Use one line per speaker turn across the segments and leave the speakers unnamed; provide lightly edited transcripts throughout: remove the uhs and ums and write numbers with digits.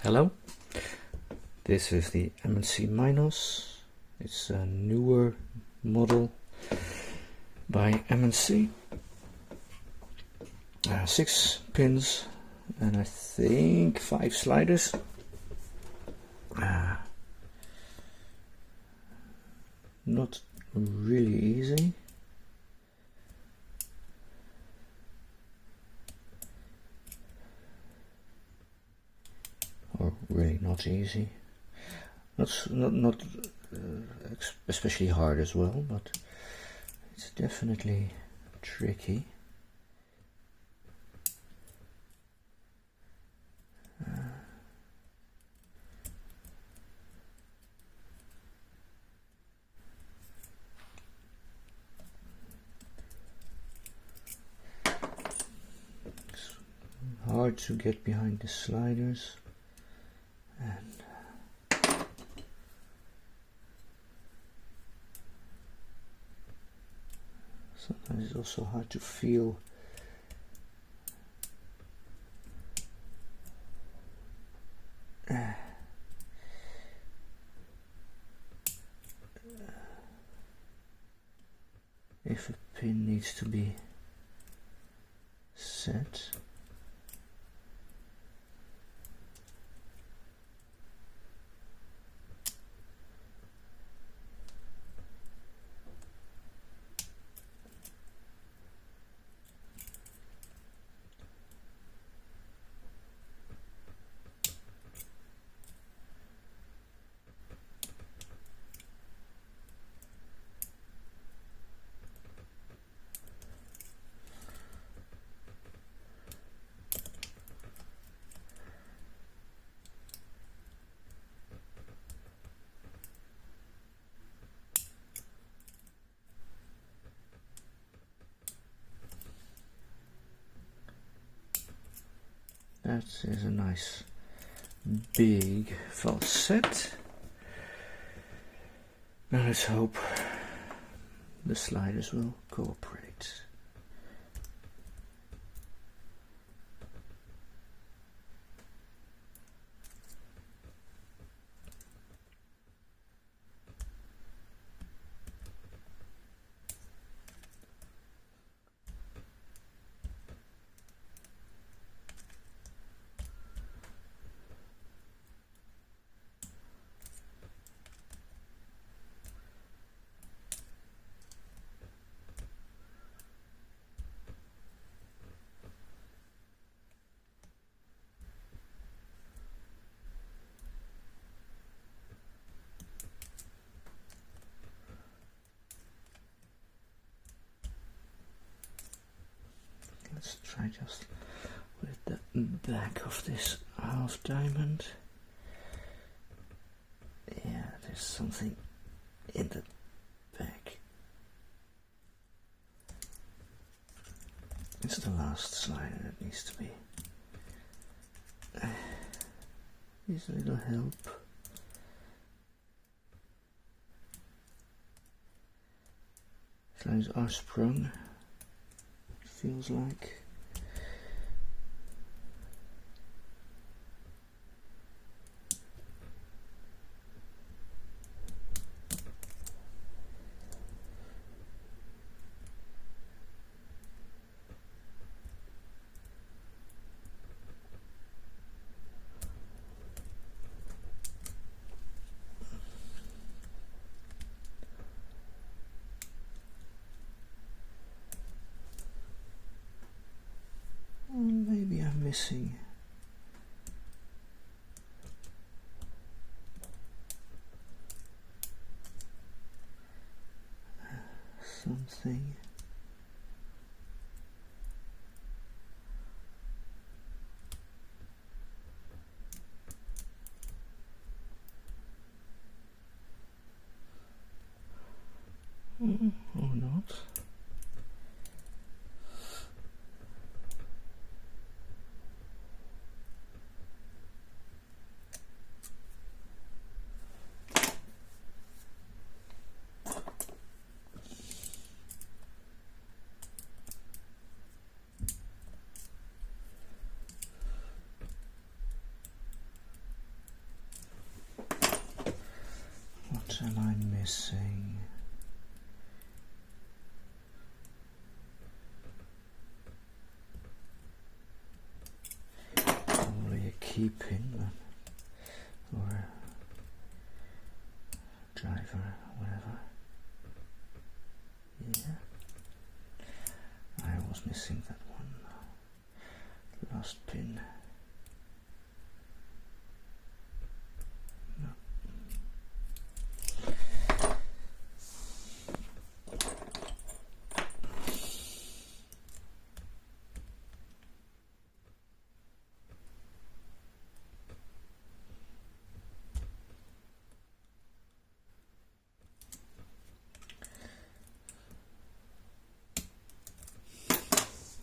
Hello, this is the M&C Minos. It's a newer model by M&C. 6 pins and I think 5 sliders. Not really easy. Or really not easy. Not especially hard as well, but it's definitely tricky. It's hard to get behind the sliders, and sometimes it's also hard to feel if a pin needs to be set. That is a nice big falset. Now let's hope the sliders will cooperate. Let's try just with the back of this half diamond. Yeah, there's something in the back. It's the last slider that needs to be. Needs a little help. Sliders are sprung. Feels like. Maybe I'm missing something. Or not. missing? Probably a key pin or a driver, whatever. Yeah. I was missing that one. Last pin. No.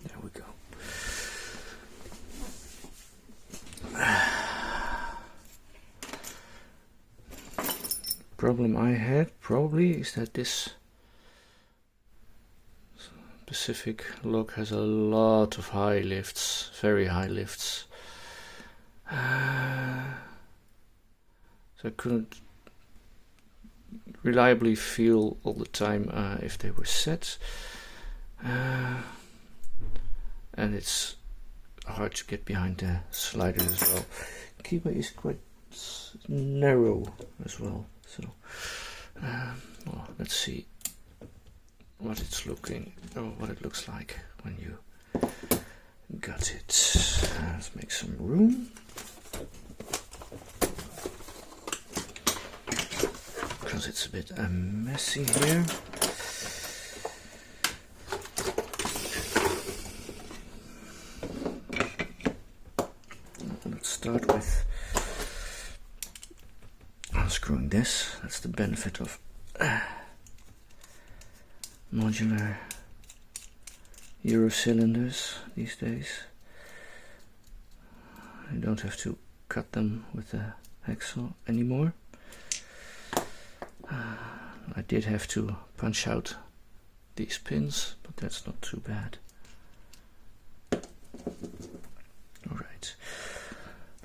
There we go. Problem I had probably is that this specific lock has a lot of high lifts, very high lifts. So I couldn't reliably feel all the time if they were set. And it's hard to get behind the sliders as well. Keyboard is quite narrow as well. So, well, let's see what it's looking, or what it looks like when you got it. Let's make some room, because it's a bit messy here. Let's start with unscrewing this. That's the benefit of modular Euro cylinders these days. You don't have to cut them with a hacksaw anymore. I did have to punch out these pins, but that's not too bad. Alright,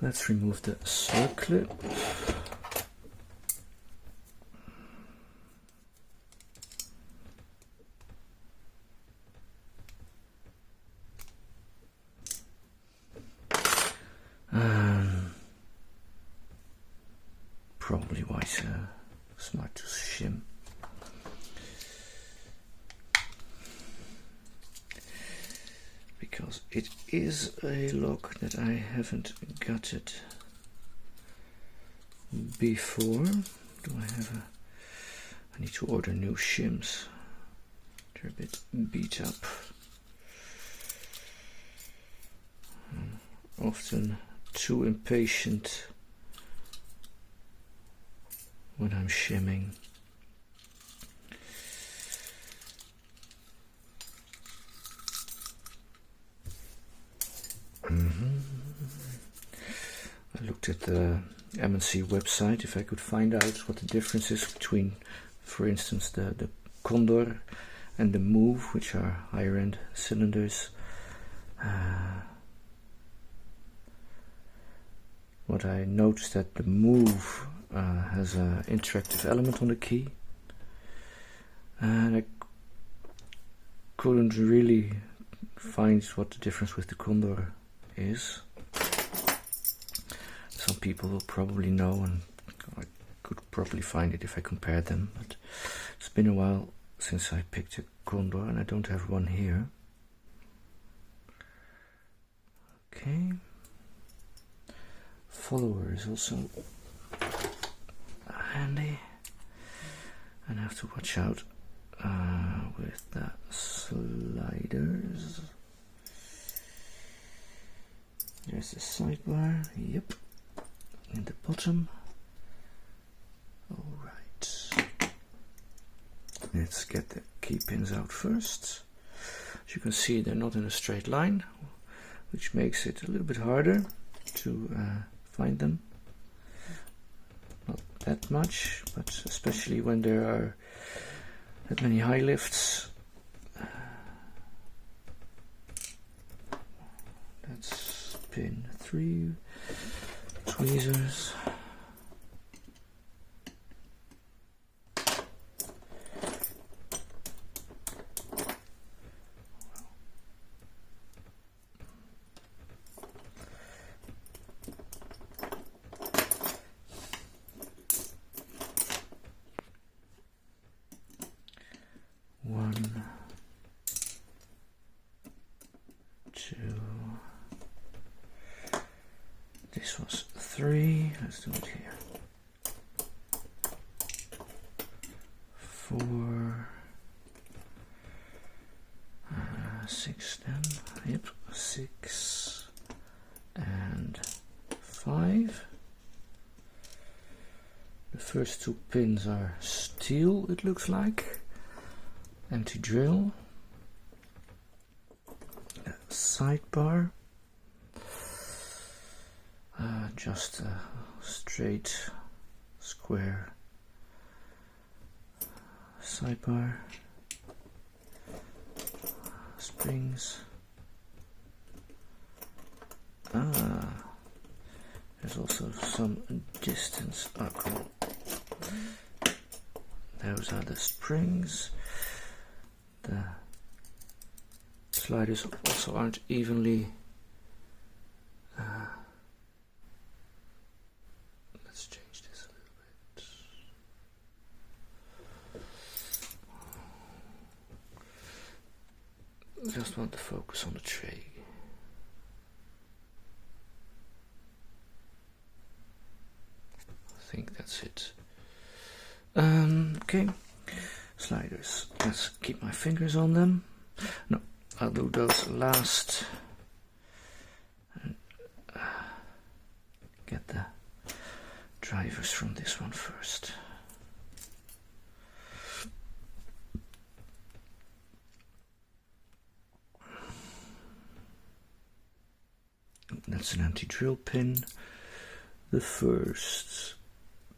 let's remove the circlip. Probably wise, smart to shim. Because it is a lock that I haven't gutted before. Do I have a... I need to order new shims. They're a bit beat up. I'm often too impatient when I'm shimming. I looked at the M&C website if I could find out what the difference is between, for instance, the Condor and the Move, which are higher end cylinders. What I noticed that the Move has an interactive element on the key, and I couldn't really find what the difference with the Condor is. Some people will probably know, and I could probably find it if I compared them, but it's been a while since I picked a Condor, and I don't have one here. Okay. Follower is also handy, and I have to watch out with the sliders. There's the sidebar, yep, in the bottom. Alright, let's get the key pins out first. As you can see, they're not in a straight line, which makes it a little bit harder to find them. Not that much, but especially when there are that many high lifts. That's pin 3, tweezers. This was 3. Let's do it here. 4, 6 then. Yep, 6 and 5. The first 2 pins are steel, it looks like. Empty drill. Sidebar. Just a straight square sidebar. Springs. There's also some distance. Oh, cool. Those are the springs. The sliders also aren't evenly. Let's change this a little bit. Just want to focus on the tray. I think that's it. Okay, sliders. Let's keep my fingers on them. No, I'll do those last. Get the drivers from this one first. That's an anti-drill pin. The first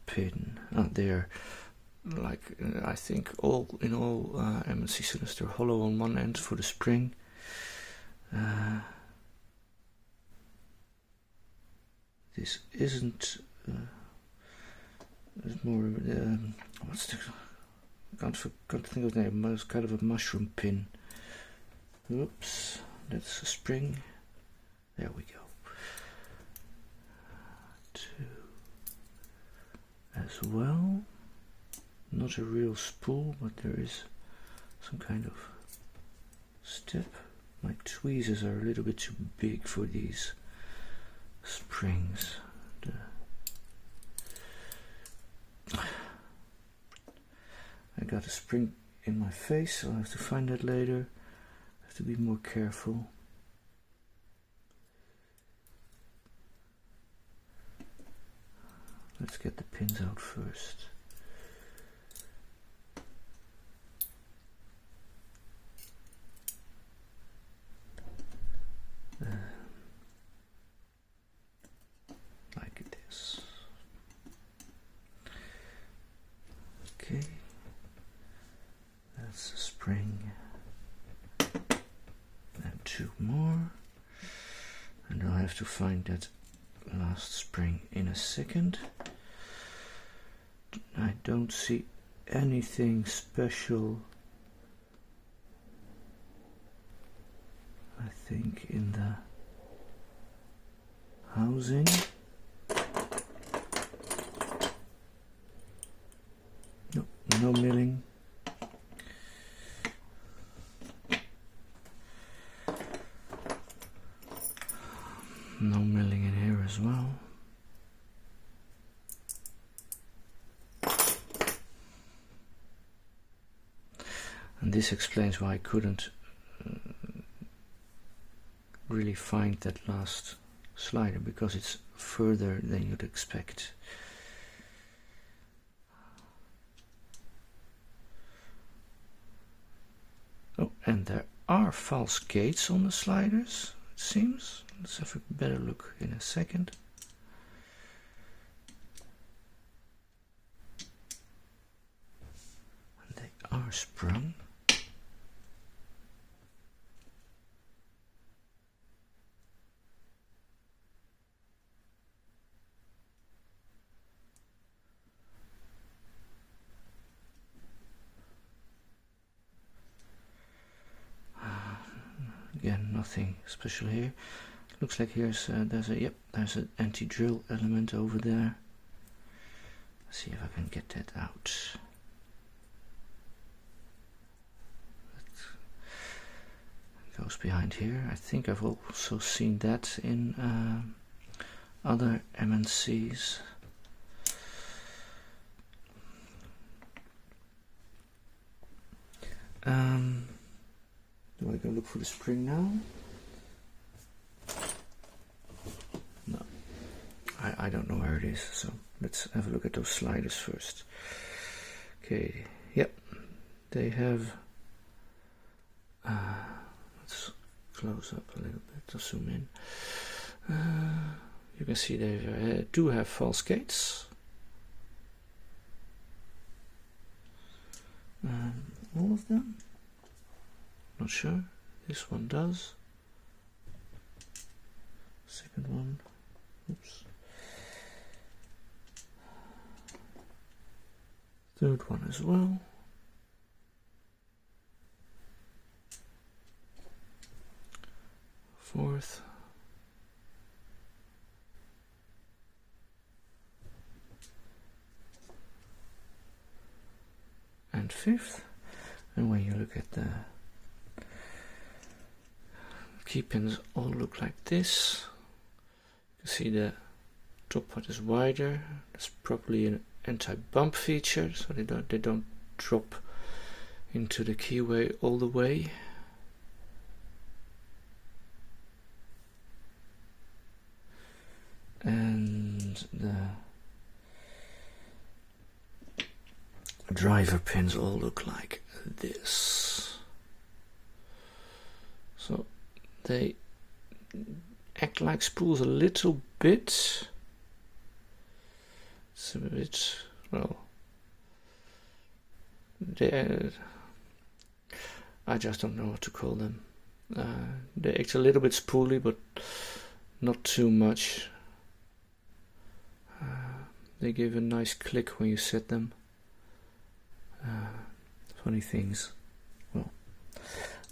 pin. They're like I think in all M&C cylinders they're hollow on one end for the spring. This isn't. It's more. What's the? Can't think of the name. It's kind of a mushroom pin. Oops, that's a spring. There we go. 2 as well. Not a real spool, but there is some kind of step. My tweezers are a little bit too big for these springs. I got a spring in my face, so I'll have to find that later. I have to be more careful. Let's get the pins out first. Like this. Okay. That's a spring. And 2 more. And I'll have to find that last spring in a second. I don't see anything special, I think, in the housing. Nope, no milling. No milling in here as well. And this explains why I couldn't really find that last slider, because it's further than you'd expect. Oh, and there are false gates on the sliders, it seems. Let's have a better look in a second. And they are sprung. Again, nothing special here. Looks like there's an anti-drill element over there. Let's see if I can get that out. It goes behind here. I think I've also seen that in other M&Cs. Do I go look for the spring now? No, I don't know where it is, so let's have a look at those sliders first. Okay, yep, they have, let's close up a little bit to zoom in. You can see they do have false gates. All of them? Not sure. This one does. Second one. Oops. Third one as well. Fourth. And fifth. And when you look at the key pins, all look like this. You can see the top part is wider. That's probably an anti-bump feature, so they don't drop into the keyway all the way. And the driver pins all look like this. So they act like spools a little bit. It's a bit, well, I just don't know what to call them. They act a little bit spooly, but not too much. They give a nice click when you set them. Funny things. Well,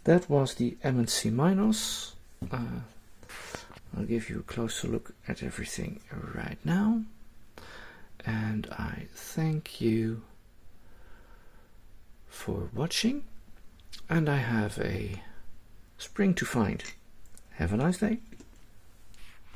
that was the M&C Minos. I'll give you a closer look at everything right now. And I thank you for watching. And I have a spring to find. Have a nice day.